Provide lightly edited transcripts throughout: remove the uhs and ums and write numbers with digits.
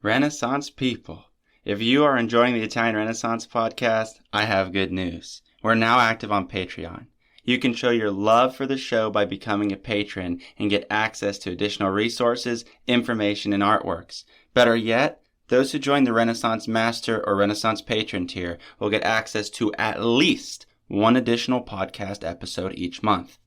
Renaissance people, if you are enjoying the Italian Renaissance podcast, I have good news. We're now active on Patreon. You can show your love for the show by becoming a patron and get access to additional resources, information, and artworks. Better yet, those who join the Renaissance Master or Renaissance Patron tier will get access to at least one additional podcast episode each month.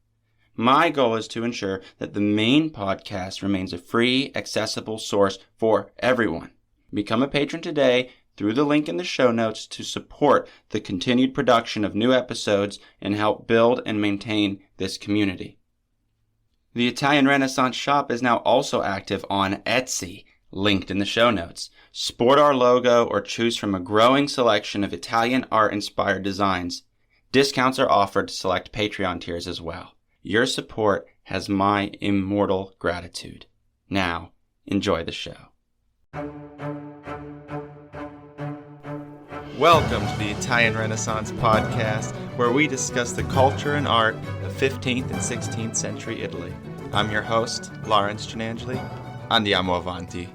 My goal is to ensure that the main podcast remains a free, accessible source for everyone. Become a patron today through the link in the show notes to support the continued production of new episodes and help build and maintain this community. The Italian Renaissance shop is now also active on Etsy, linked in the show notes. Sport our logo or choose from a growing selection of Italian art-inspired designs. Discounts are offered to select Patreon tiers as well. Your support has my immortal gratitude. Now, enjoy the show. Welcome to the Italian Renaissance podcast, where we discuss the culture and art of 15th and 16th century Italy. I'm your host, Lawrence Gianangeli. Andiamo avanti.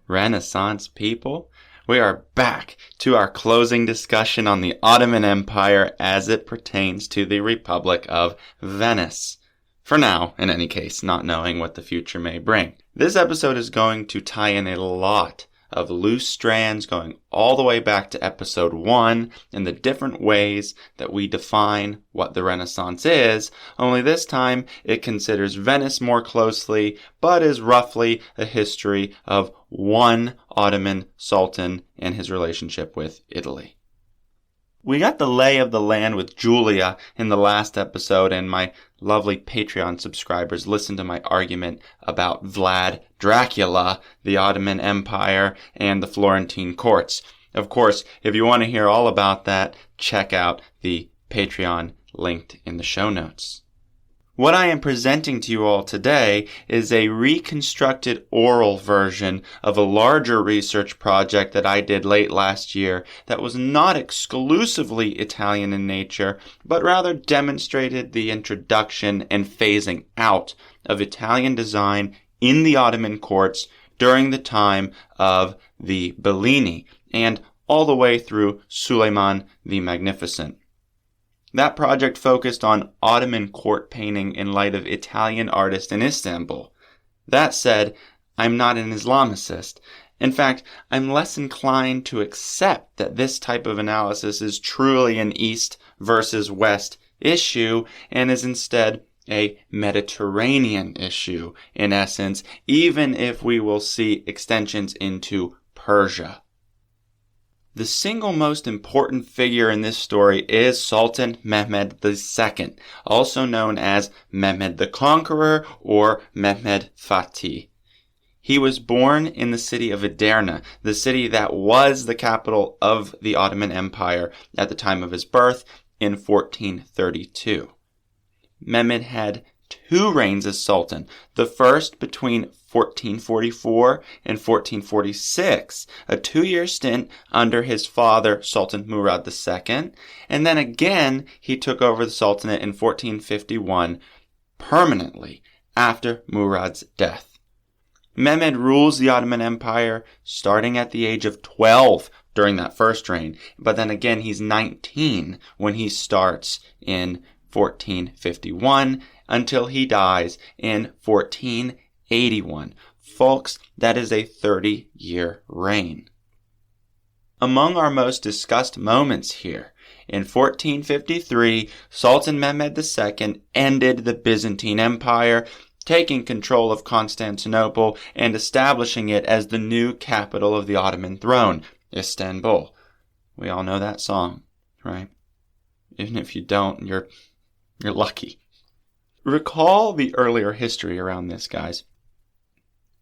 Renaissance people, we are back to our closing discussion on the Ottoman Empire as it pertains to the Republic of Venice. For now, in any case, not knowing what the future may bring. This episode is going to tie in a lot of loose strands going all the way back to episode 1 and the different ways that we define what the Renaissance is, only this time it considers Venice more closely, but is roughly a history of one Ottoman Sultan and his relationship with Italy. We got the lay of the land with Julia in the last episode, and my lovely Patreon subscribers listened to my argument about Vlad Dracula, the Ottoman Empire, and the Florentine courts. Of course, if you want to hear all about that, check out the Patreon linked in the show notes. What I am presenting to you all today is a reconstructed oral version of a larger research project that I did late last year that was not exclusively Italian in nature, but rather demonstrated the introduction and phasing out of Italian design in the Ottoman courts during the time of the Bellini and all the way through Suleiman the Magnificent. That project focused on Ottoman court painting in light of Italian artists in Istanbul. That said, I'm not an Islamicist. In fact, I'm less inclined to accept that this type of analysis is truly an East versus West issue and is instead a Mediterranean issue, in essence, even if we will see extensions into Persia. The single most important figure in this story is Sultan Mehmed II, also known as Mehmed the Conqueror or Mehmed Fatih. He was born in the city of Edirne, the city that was the capital of the Ottoman Empire at the time of his birth in 1432. Mehmed had 2 reigns as Sultan, the first between 1444 and 1446, a 2-year stint under his father Sultan Murad II, and then again he took over the Sultanate in 1451 permanently after Murad's death. Mehmed rules the Ottoman Empire starting at the age of 12 during that first reign, but then again he's 19 when he starts in 1451 until he dies in 1481. Folks, that is a 30-year reign. Among our most discussed moments here, in 1453, Sultan Mehmed II ended the Byzantine Empire, taking control of Constantinople and establishing it as the new capital of the Ottoman throne, Istanbul. We all know that song, right? Even if you don't, you're lucky. Recall the earlier history around this, guys.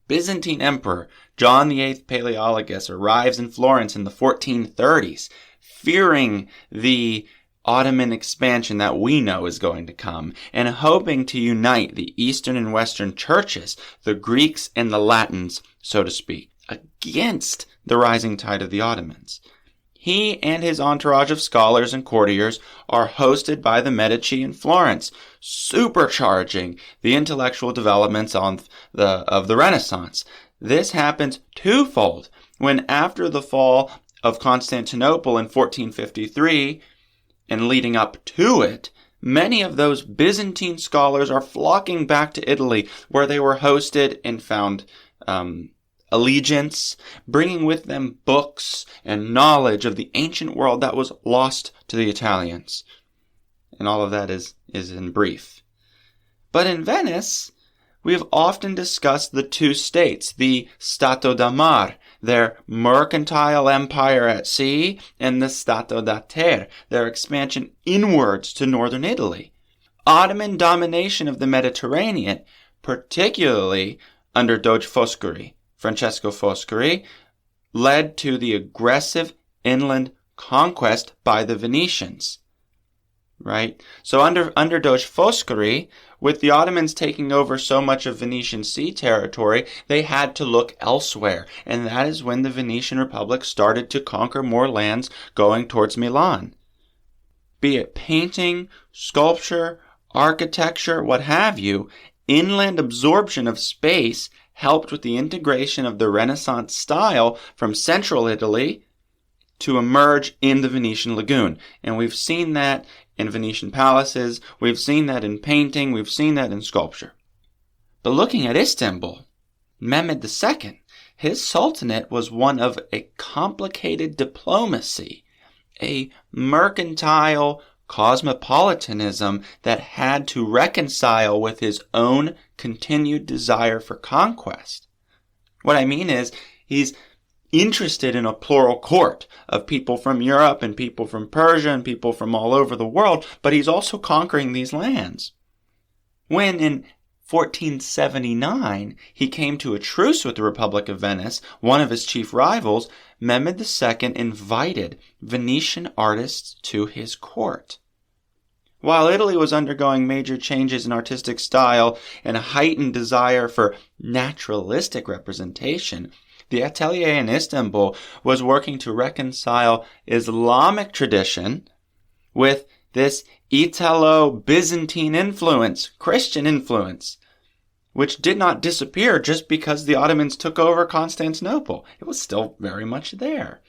Byzantine Emperor John VIII Palaeologus arrives in Florence in the 1430s, fearing the Ottoman expansion that we know is going to come, and hoping to unite the Eastern and Western churches, the Greeks and the Latins, so to speak, against the rising tide of the Ottomans. He and his entourage of scholars and courtiers are hosted by the Medici in Florence, supercharging the intellectual developments of the Renaissance. This happens twofold when, after the fall of Constantinople in 1453 and leading up to it, many of those Byzantine scholars are flocking back to Italy, where they were hosted and found allegiance, bringing with them books and knowledge of the ancient world that was lost to the Italians. And all of that is in brief. But in Venice, we have often discussed the two states, the Stato da Mar, their mercantile empire at sea, and the Stato da Terre, their expansion inwards to northern Italy. Ottoman domination of the Mediterranean, particularly under Doge Francesco Foscari, led to the aggressive inland conquest by the Venetians. Right? So under Doge Foscari, with the Ottomans taking over so much of Venetian sea territory, they had to look elsewhere. And that is when the Venetian Republic started to conquer more lands going towards Milan. Be it painting, sculpture, architecture, what have you, inland absorption of space helped with the integration of the Renaissance style from central Italy to emerge in the Venetian lagoon. And we've seen that in Venetian palaces, we've seen that in painting, we've seen that in sculpture. But looking at Istanbul, Mehmed II, his sultanate was one of a complicated diplomacy, a mercantile cosmopolitanism that had to reconcile with his own continued desire for conquest. What I mean is, he's interested in a plural court of people from Europe and people from Persia and people from all over the world, but he's also conquering these lands. When in 1479 he came to a truce with the Republic of Venice, one of his chief rivals, Mehmed II invited Venetian artists to his court. While Italy was undergoing major changes in artistic style and a heightened desire for naturalistic representation, the atelier in Istanbul was working to reconcile Islamic tradition with this Italo-Byzantine influence, Christian influence, which did not disappear just because the Ottomans took over Constantinople. It was still very much there.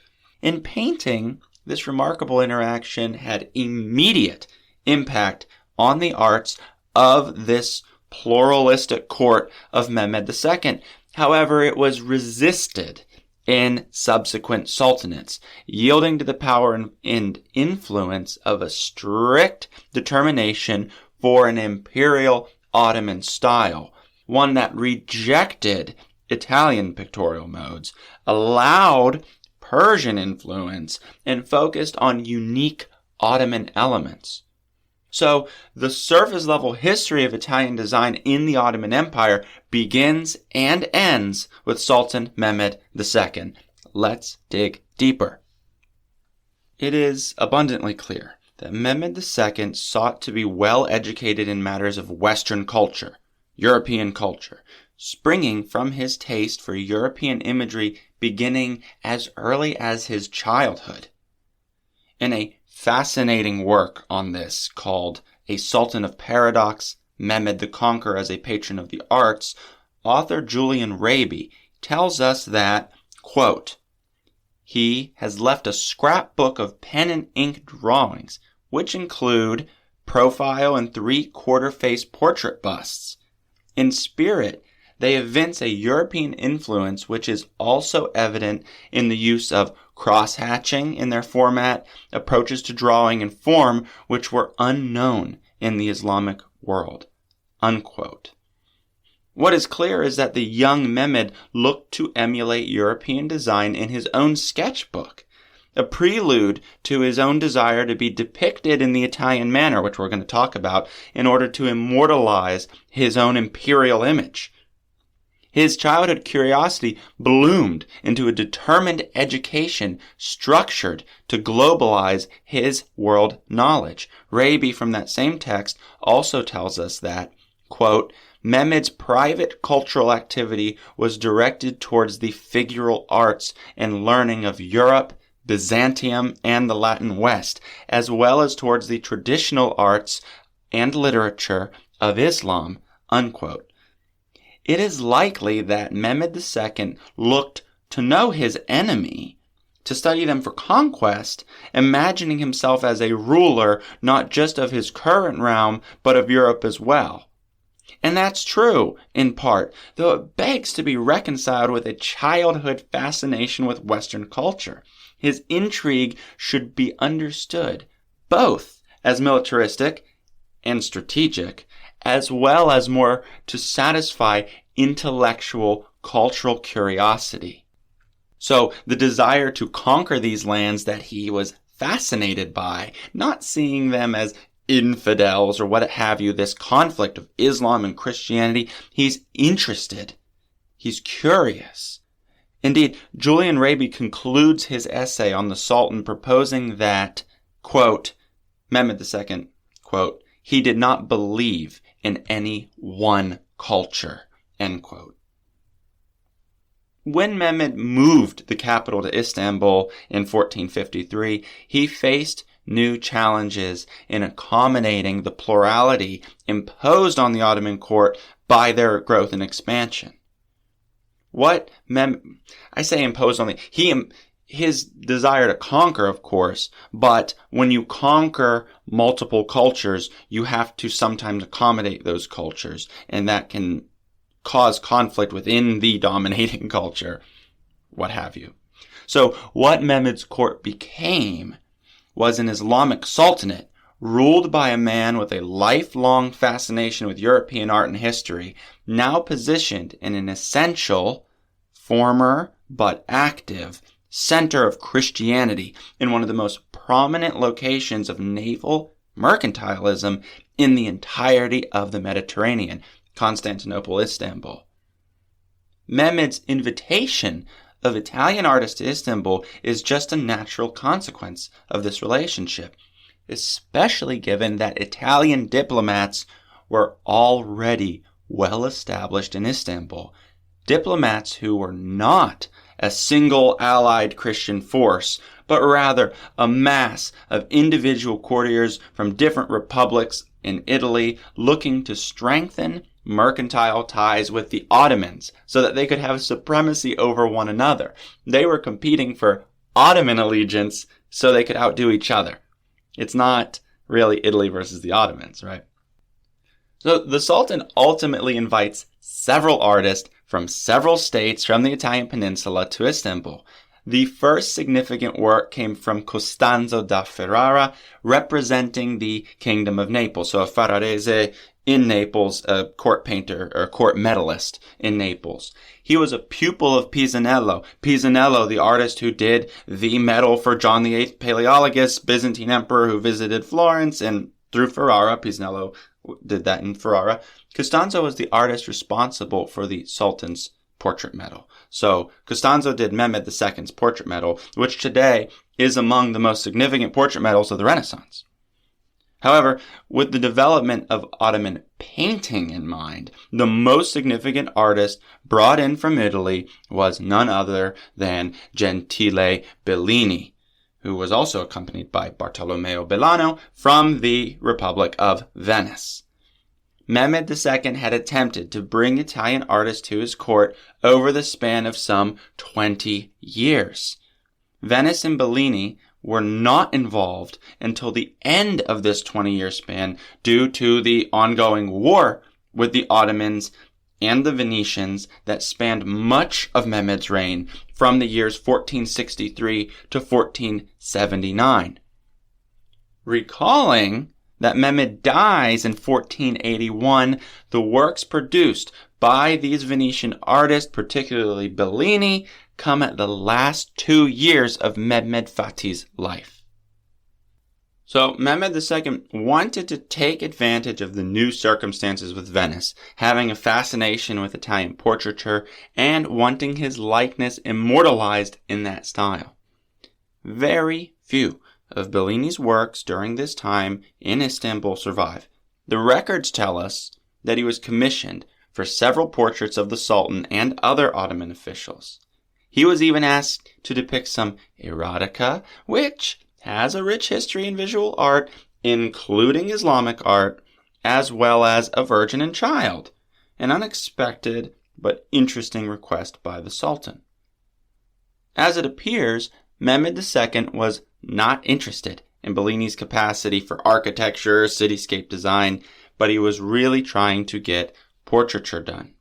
In painting, this remarkable interaction had immediate impact on the arts of this pluralistic court of Mehmed II. However, it was resisted in subsequent sultanates, yielding to the power and influence of a strict determination for an imperial Ottoman style, one that rejected Italian pictorial modes, allowed Persian influence, and focused on unique Ottoman elements. So, the surface-level history of Italian design in the Ottoman Empire begins and ends with Sultan Mehmed II. Let's dig deeper. It is abundantly clear that Mehmed II sought to be well educated in matters of Western culture, European culture, springing from his taste for European imagery beginning as early as his childhood. In a fascinating work on this called A Sultan of Paradox, Mehmed the Conqueror as a Patron of the Arts, author Julian Raby tells us that, quote, he has left a scrapbook of pen and ink drawings, which include profile and three-quarter face portrait busts. In spirit, they evince a European influence which is also evident in the use of cross-hatching in their format, approaches to drawing and form which were unknown in the Islamic world. Unquote. What is clear is that the young Mehmed looked to emulate European design in his own sketchbook, a prelude to his own desire to be depicted in the Italian manner, which we're going to talk about, in order to immortalize his own imperial image. His childhood curiosity bloomed into a determined education structured to globalize his world knowledge. Raby, from that same text, also tells us that, quote, Mehmed's private cultural activity was directed towards the figural arts and learning of Europe, Byzantium, and the Latin West, as well as towards the traditional arts and literature of Islam, unquote. It is likely that Mehmed II looked to know his enemy, to study them for conquest, imagining himself as a ruler not just of his current realm, but of Europe as well. And that's true, in part, though it begs to be reconciled with a childhood fascination with Western culture. His intrigue should be understood both as militaristic and strategic, as well as more to satisfy intellectual, cultural curiosity. So the desire to conquer these lands that he was fascinated by, not seeing them as infidels or what have you, this conflict of Islam and Christianity, he's interested. He's curious. Indeed, Julian Raby concludes his essay on the Sultan proposing that, quote, Mehmed II, quote, he did not believe in any one culture, end quote. When Mehmed moved the capital to Istanbul in 1453, he faced new challenges in accommodating the plurality imposed on the Ottoman court by their growth and expansion. I say imposed on his desire to conquer, of course, but when you conquer multiple cultures, you have to sometimes accommodate those cultures, and that can cause conflict within the dominating culture, what have you. So what Mehmed's court became was an Islamic sultanate ruled by a man with a lifelong fascination with European art and history, now positioned in an essential, former but active, center of Christianity in one of the most prominent locations of naval mercantilism in the entirety of the Mediterranean, Constantinople, Istanbul. Mehmed's invitation of Italian artists to Istanbul is just a natural consequence of this relationship, especially given that Italian diplomats were already well established in Istanbul. Diplomats who were not a single allied Christian force, but rather a mass of individual courtiers from different republics in Italy looking to strengthen mercantile ties with the Ottomans so that they could have supremacy over one another. They were competing for Ottoman allegiance so they could outdo each other. It's not really Italy versus the Ottomans, right? So the Sultan ultimately invites several artists from several states from the Italian peninsula to Istanbul. The first significant work came from Costanzo da Ferrara, representing the Kingdom of Naples. So a Ferrarese in Naples, a court painter or court medalist in Naples. He was a pupil of Pisanello. Pisanello, the artist who did the medal for John VIII Palaeologus, Byzantine emperor who visited Florence, and through Ferrara, Pisanello did that in Ferrara. Costanzo was the artist responsible for the Sultan's portrait medal. So Costanzo did Mehmed II's portrait medal, which today is among the most significant portrait medals of the Renaissance. However, with the development of Ottoman painting in mind, the most significant artist brought in from Italy was none other than Gentile Bellini, who was also accompanied by Bartolomeo Bellano from the Republic of Venice. Mehmed II had attempted to bring Italian artists to his court over the span of some 20 years. Venice and Bellini were not involved until the end of this 20-year span due to the ongoing war with the Ottomans and the Venetians that spanned much of Mehmed's reign from the years 1463 to 1479. Recalling that Mehmed dies in 1481, the works produced by these Venetian artists, particularly Bellini, come at the last 2 years of Mehmed Fatih's life. So Mehmed II wanted to take advantage of the new circumstances with Venice, having a fascination with Italian portraiture and wanting his likeness immortalized in that style. Very few of Bellini's works during this time in Istanbul survive. The records tell us that he was commissioned for several portraits of the Sultan and other Ottoman officials. He was even asked to depict some erotica, which has a rich history in visual art, including Islamic art, as well as a virgin and child, an unexpected but interesting request by the Sultan. As it appears, Mehmed II was not interested in Bellini's capacity for architecture, cityscape design, but he was really trying to get portraiture done.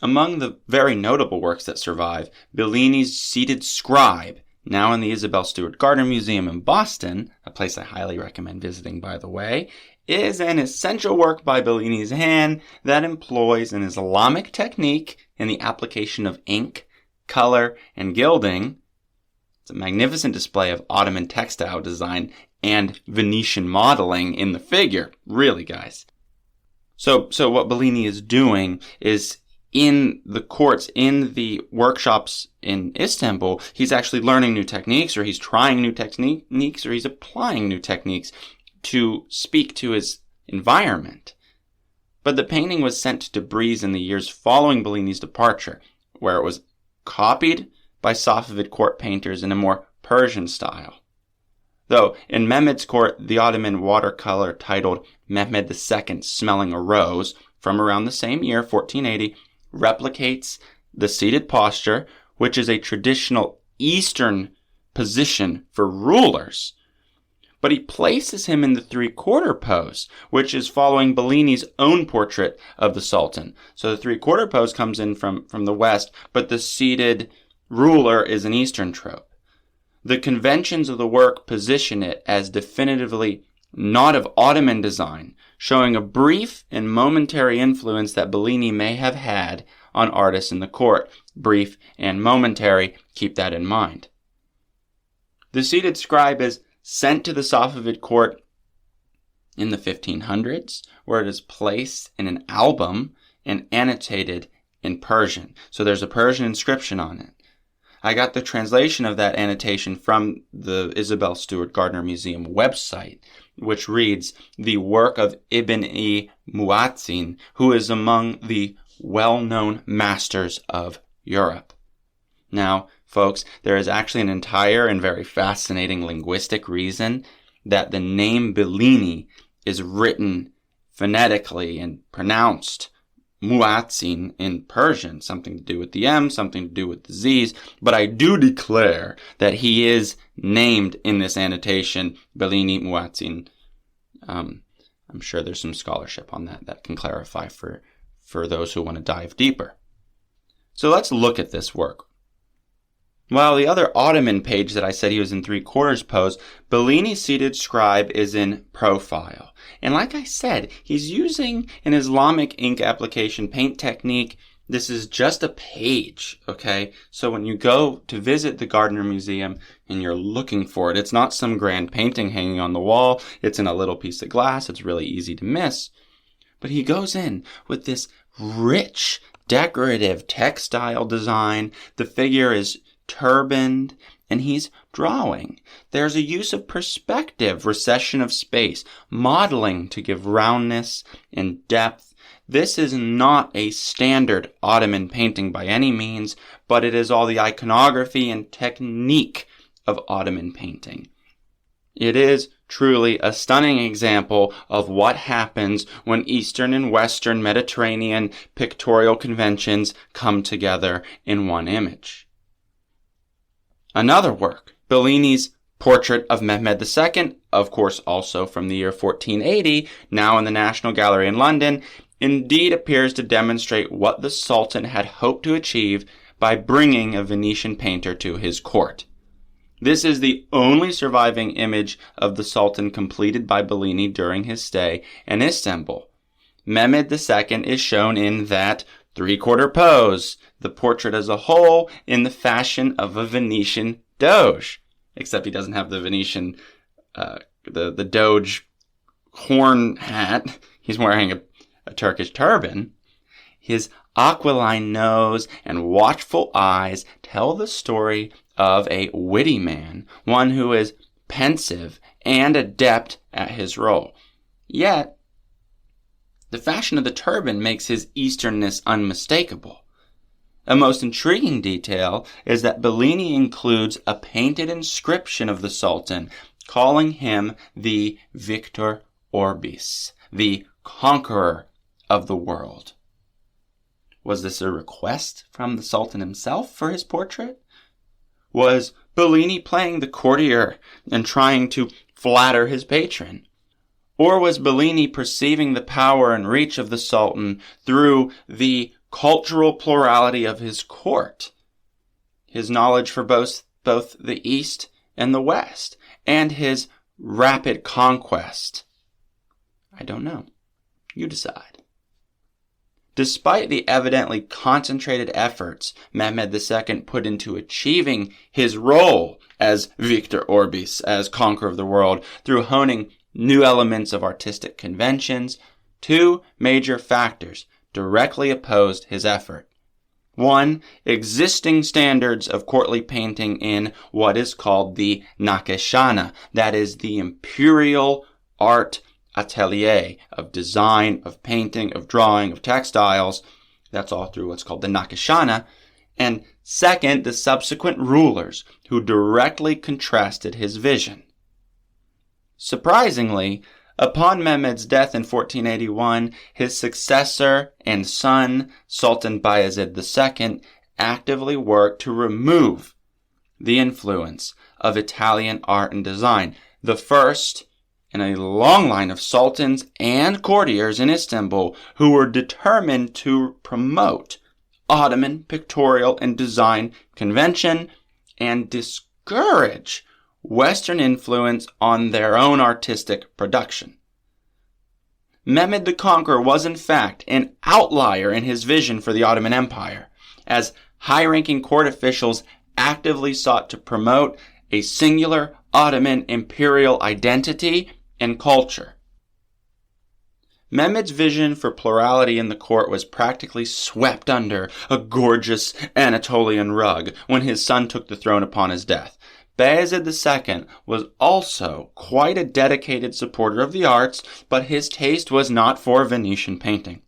Among the very notable works that survive, Bellini's Seated Scribe, now in the Isabel Stewart Gardner Museum in Boston, a place I highly recommend visiting, by the way, is an essential work by Bellini's hand that employs an Islamic technique in the application of ink, color, and gilding. It's a magnificent display of Ottoman textile design and Venetian modeling in the figure. Really, guys. So what Bellini is doing is in the courts, in the workshops in Istanbul, he's actually learning new techniques, or he's trying new techniques, or he's applying new techniques to speak to his environment. But the painting was sent to Tabriz in the years following Bellini's departure, where it was copied by Safavid court painters in a more Persian style. Though in Mehmed's court, the Ottoman watercolor titled Mehmed II Smelling a Rose from around the same year, 1480, replicates the seated posture, which is a traditional Eastern position for rulers. But he places him in the three-quarter pose, which is following Bellini's own portrait of the Sultan. So the three-quarter pose comes in from the West, but the seated ruler is an Eastern trope. The conventions of the work position it as definitively not of Ottoman design, showing a brief and momentary influence that Bellini may have had on artists in the court. Brief and momentary, keep that in mind. The Seated Scribe is sent to the Safavid court in the 1500s, where it is placed in an album and annotated in Persian. So there's a Persian inscription on it. I got the translation of that annotation from the Isabel Stewart Gardner Museum website, which reads, "The work of Ibn-i Mu'azzin, who is among the well-known masters of Europe." Now, folks, there is actually an entire and very fascinating linguistic reason that the name Bellini is written phonetically and pronounced Mu'azzin in Persian, something to do with the M, something to do with the Z's, but I do declare that he is named in this annotation Bellini Mu'azzin. I'm sure there's some scholarship on that can clarify for those who want to dive deeper. So let's look at this work. While the other Ottoman page that I said he was in three-quarters pose, Bellini's Seated Scribe is in profile. And like I said, he's using an Islamic ink application paint technique. This is just a page, okay? So when you go to visit the Gardner Museum and you're looking for it, it's not some grand painting hanging on the wall. It's in a little piece of glass. It's really easy to miss. But he goes in with this rich, decorative textile design. The figure is turbaned, and he's drawing. There's a use of perspective, recession of space, modeling to give roundness and depth. This is not a standard Ottoman painting by any means, but it is all the iconography and technique of Ottoman painting. It is truly a stunning example of what happens when Eastern and Western Mediterranean pictorial conventions come together in one image. Another work, Bellini's Portrait of Mehmed II, of course also from the year 1480, now in the National Gallery in London, indeed appears to demonstrate what the Sultan had hoped to achieve by bringing a Venetian painter to his court. This is the only surviving image of the Sultan completed by Bellini during his stay in Istanbul. Mehmed II is shown in that three-quarter pose, the portrait as a whole in the fashion of a Venetian doge, except he doesn't have the Venetian, the doge horn hat. He's wearing a Turkish turban. His aquiline nose and watchful eyes tell the story of a witty man, one who is pensive and adept at his role. Yet, the fashion of the turban makes his Easternness unmistakable. A most intriguing detail is that Bellini includes a painted inscription of the Sultan, calling him the Victor Orbis, the conqueror of the world. Was this a request from the Sultan himself for his portrait? Was Bellini playing the courtier and trying to flatter his patron? Or was Bellini perceiving the power and reach of the Sultan through the cultural plurality of his court, his knowledge for both the East and the West, and his rapid conquest? I don't know. You decide. Despite the evidently concentrated efforts Mehmed II put into achieving his role as Victor Orbis, as conqueror of the world, through honing new elements of artistic conventions, two major factors directly opposed his effort. One, existing standards of courtly painting in what is called the Nakashana, that is the imperial art atelier of design, of painting, of drawing, of textiles. That's all through what's called the Nakashana. And second, the subsequent rulers who directly contrasted his vision. Surprisingly, upon Mehmed's death in 1481, his successor and son, Sultan Bayezid II, actively worked to remove the influence of Italian art and design, the first in a long line of sultans and courtiers in Istanbul who were determined to promote Ottoman pictorial and design convention and discourage Western influence on their own artistic production. Mehmed the Conqueror was in fact an outlier in his vision for the Ottoman Empire, as high-ranking court officials actively sought to promote a singular Ottoman imperial identity and culture. Mehmed's vision for plurality in the court was practically swept under a gorgeous Anatolian rug when his son took the throne upon his death. Bayezid II was also quite a dedicated supporter of the arts, but his taste was not for Venetian painting.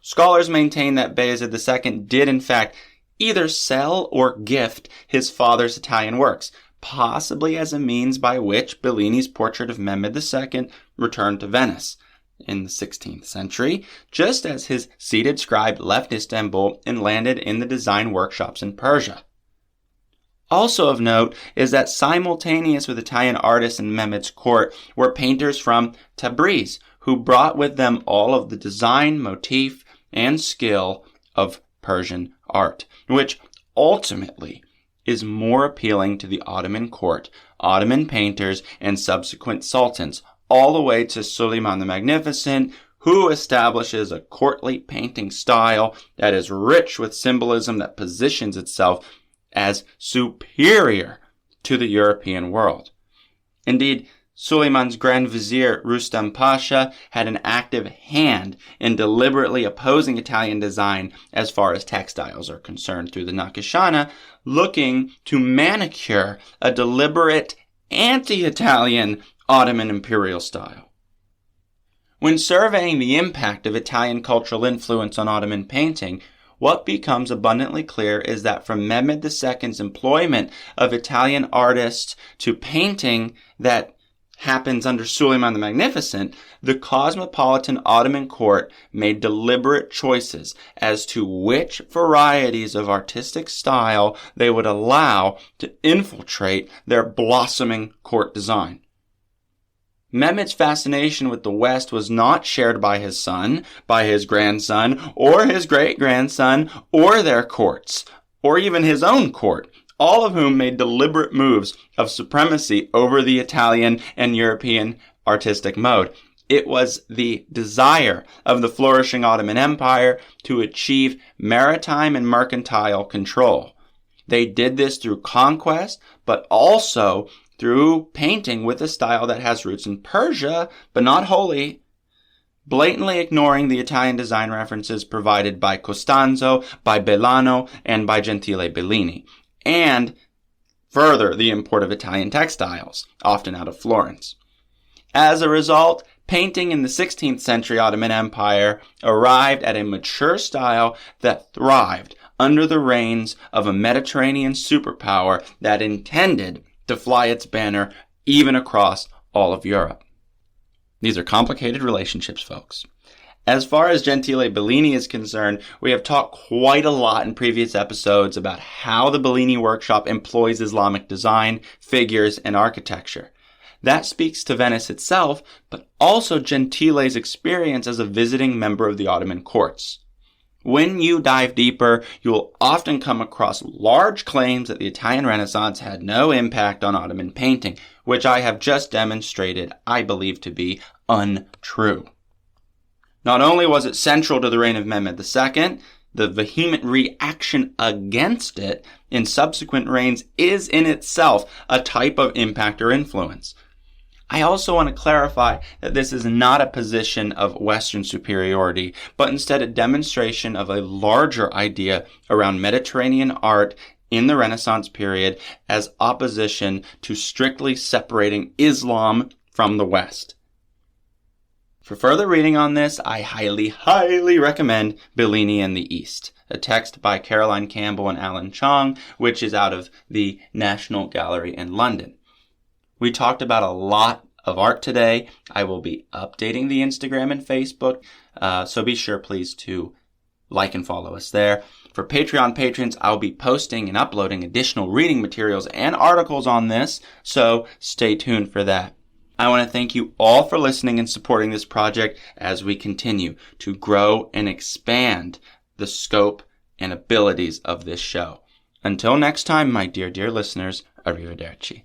Scholars maintain that Bayezid II did in fact either sell or gift his father's Italian works, possibly as a means by which Bellini's portrait of Mehmed II returned to Venice in the 16th century, just as his seated scribe left Istanbul and landed in the design workshops in Persia. Also of note is that simultaneous with Italian artists in Mehmed's court were painters from Tabriz, who brought with them all of the design, motif, and skill of Persian art, which ultimately is more appealing to the Ottoman court, Ottoman painters, and subsequent sultans, all the way to Suleiman the Magnificent, who establishes a courtly painting style that is rich with symbolism that positions itself as superior to the European world. Indeed, Suleiman's Grand Vizier Rustam Pasha had an active hand in deliberately opposing Italian design as far as textiles are concerned through the Nakashana, looking to manicure a deliberate anti-Italian Ottoman imperial style. When surveying the impact of Italian cultural influence on Ottoman painting, what becomes abundantly clear is that from Mehmed II's employment of Italian artists to painting that happens under Suleiman the Magnificent, the cosmopolitan Ottoman court made deliberate choices as to which varieties of artistic style they would allow to infiltrate their blossoming court design. Mehmed's fascination with the West was not shared by his son, by his grandson, or his great-grandson, or their courts, or even his own court, all of whom made deliberate moves of supremacy over the Italian and European artistic mode. It was the desire of the flourishing Ottoman Empire to achieve maritime and mercantile control. They did this through conquest, but also through painting with a style that has roots in Persia, but not wholly, blatantly ignoring the Italian design references provided by Costanzo, by Bellano, and by Gentile Bellini, and further the import of Italian textiles, often out of Florence. As a result, painting in the 16th century Ottoman Empire arrived at a mature style that thrived under the reins of a Mediterranean superpower that intended to fly its banner even across all of Europe. These are complicated relationships, folks. As far as Gentile Bellini is concerned, we have talked quite a lot in previous episodes about how the Bellini workshop employs Islamic design, figures, and architecture. That speaks to Venice itself, but also Gentile's experience as a visiting member of the Ottoman courts. When you dive deeper, you will often come across large claims that the Italian Renaissance had no impact on Ottoman painting, which I have just demonstrated I believe to be untrue. Not only was it central to the reign of Mehmed II, the vehement reaction against it in subsequent reigns is in itself a type of impact or influence. I also want to clarify that this is not a position of Western superiority, but instead a demonstration of a larger idea around Mediterranean art in the Renaissance period as opposition to strictly separating Islam from the West. For further reading on this, I highly recommend Bellini and the East, a text by Caroline Campbell and Alan Chong, which is out of the National Gallery in London. We talked about a lot of art today. I will be updating the Instagram and Facebook, so be sure please to like and follow us there. For Patreon patrons, I'll be posting and uploading additional reading materials and articles on this, so stay tuned for that. I want to thank you all for listening and supporting this project as we continue to grow and expand the scope and abilities of this show. Until next time, my dear listeners, arrivederci.